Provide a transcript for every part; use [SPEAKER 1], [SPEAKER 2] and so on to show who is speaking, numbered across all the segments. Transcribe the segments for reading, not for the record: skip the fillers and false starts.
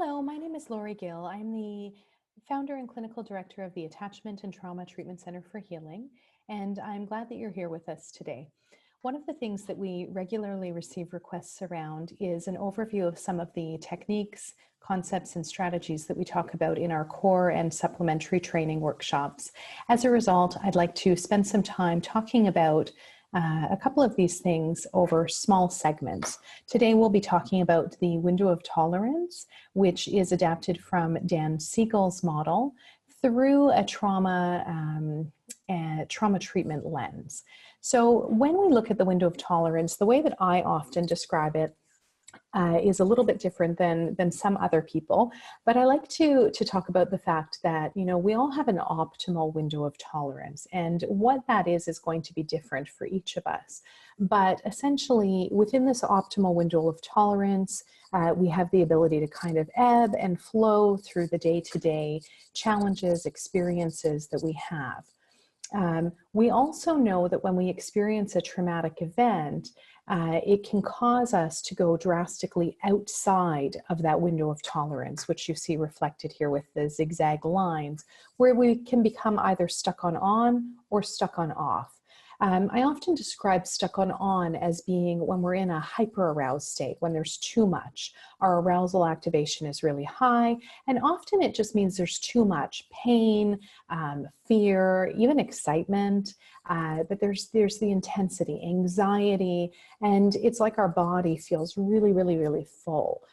[SPEAKER 1] Hello, my name is Lori Gill. I'm the founder and clinical director of the Attachment and Trauma Treatment Center for Healing, and I'm glad that you're here with us today. One of the things that we regularly receive requests around is an overview of some of the techniques, concepts, and strategies that we talk about in our core and supplementary training workshops. As a result, I'd like to spend some time talking about a couple of these things over small segments. Today we'll be talking about the window of tolerance, which is adapted from Dan Siegel's model through a trauma treatment lens. So when we look at the window of tolerance, the way that I often describe it is a little bit different than some other people, but I like to talk about the fact that, you know, we all have an optimal window of tolerance, and what that is going to be different for each of us. But essentially, within this optimal window of tolerance, we have the ability to kind of ebb and flow through the day-to-day challenges, experiences that we have. We also know that when we experience a traumatic event, it can cause us to go drastically outside of that window of tolerance, which you see reflected here with the zigzag lines, where we can become either stuck on or stuck on off. I often describe stuck on as being when we're in a hyper-aroused state, when there's too much. Our arousal activation is really high, and often it just means there's too much pain, fear, even excitement, but there's the intensity, anxiety, and it's like our body feels really, really, really full.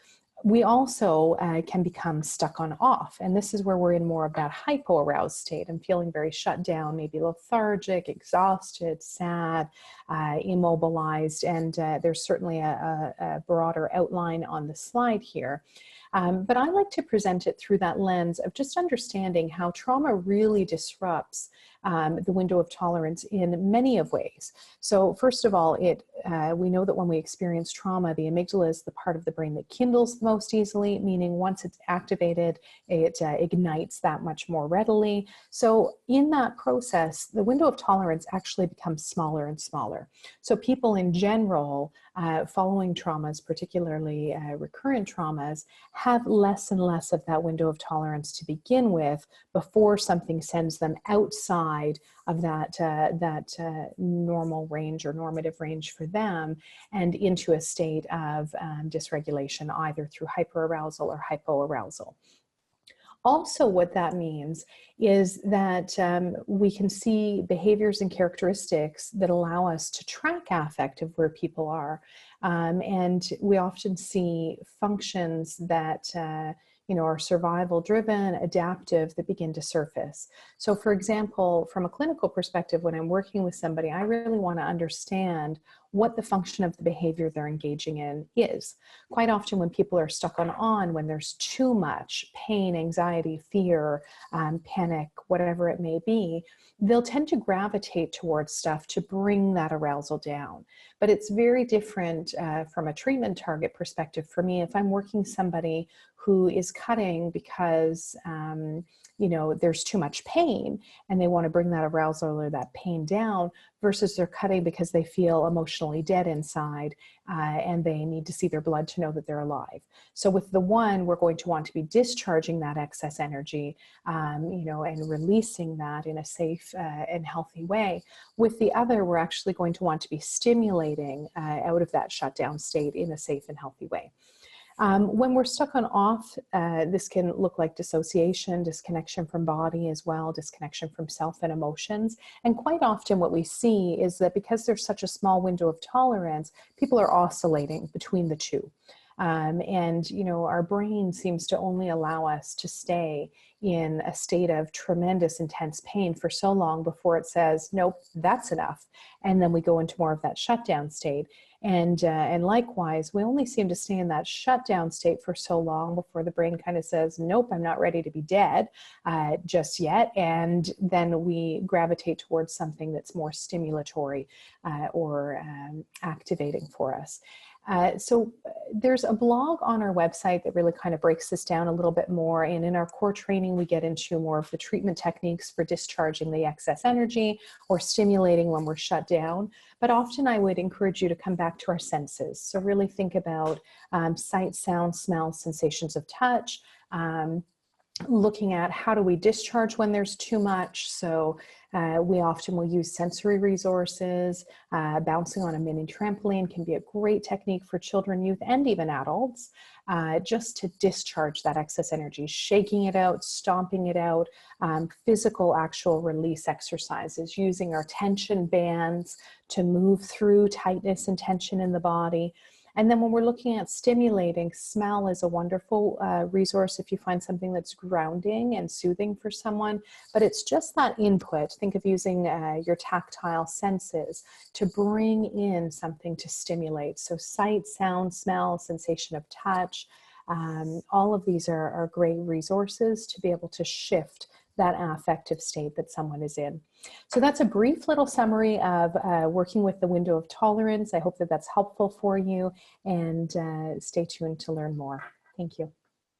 [SPEAKER 1] We also can become stuck on off, and this is where we're in more of that hypo-aroused state and feeling very shut down, maybe lethargic, exhausted, sad, immobilized, and there's certainly a broader outline on the slide here. But I like to present it through that lens of just understanding how trauma really disrupts the window of tolerance in many of ways. So first of all, we know that when we experience trauma, the amygdala is the part of the brain that kindles most easily, meaning once it's activated, it ignites that much more readily. So in that process, the window of tolerance actually becomes smaller and smaller. So people in general, following traumas, particularly recurrent traumas, have less and less of that window of tolerance to begin with before something sends them outside of that normal range or normative range for them and into a state of dysregulation, either through hyperarousal or hypoarousal. Also, what that means is that we can see behaviors and characteristics that allow us to track affect of where people are. And we often see functions that are survival driven, adaptive, that begin to surface. So for example, from a clinical perspective, when I'm working with somebody, I really want to understand what the function of the behavior they're engaging in is. Quite often when people are stuck on, when there's too much pain, anxiety, fear, panic, whatever it may be, they'll tend to gravitate towards stuff to bring that arousal down. But it's very different from a treatment target perspective for me if I'm working somebody who is cutting because there's too much pain and they want to bring that arousal or that pain down, versus they're cutting because they feel emotionally dead inside and they need to see their blood to know that they're alive. So with the one, we're going to want to be discharging that excess energy, and releasing that in a safe and healthy way. With the other, we're actually going to want to be stimulating out of that shutdown state in a safe and healthy way. When we're stuck on off, this can look like dissociation, disconnection from body as well, disconnection from self and emotions. And quite often what we see is that because there's such a small window of tolerance, people are oscillating between the two. Our brain seems to only allow us to stay in a state of tremendous intense pain for so long before it says, nope, that's enough. And then we go into more of that shutdown state. And likewise, we only seem to stay in that shutdown state for so long before the brain kind of says, nope, I'm not ready to be dead just yet. And then we gravitate towards something that's more stimulatory or activating for us. There's a blog on our website that really kind of breaks this down a little bit more. And in our core training, we get into more of the treatment techniques for discharging the excess energy or stimulating when we're shut down. But often I would encourage you to come back to our senses. So really think about sight, sound, smell, sensations of touch, looking at how do we discharge when there's too much. So we often will use sensory resources. Bouncing on a mini trampoline can be a great technique for children, youth, and even adults, just to discharge that excess energy, shaking it out, stomping it out, physical actual release exercises, using our tension bands to move through tightness and tension in the body. And then when we're looking at stimulating, smell is a wonderful resource if you find something that's grounding and soothing for someone. But it's just that input. Think of using your tactile senses to bring in something to stimulate. So sight, sound, smell, sensation of touch, all of these are great resources to be able to shift that affective state that someone is in. So that's a brief little summary of working with the window of tolerance. I hope that that's helpful for you, and stay tuned to learn more. Thank you.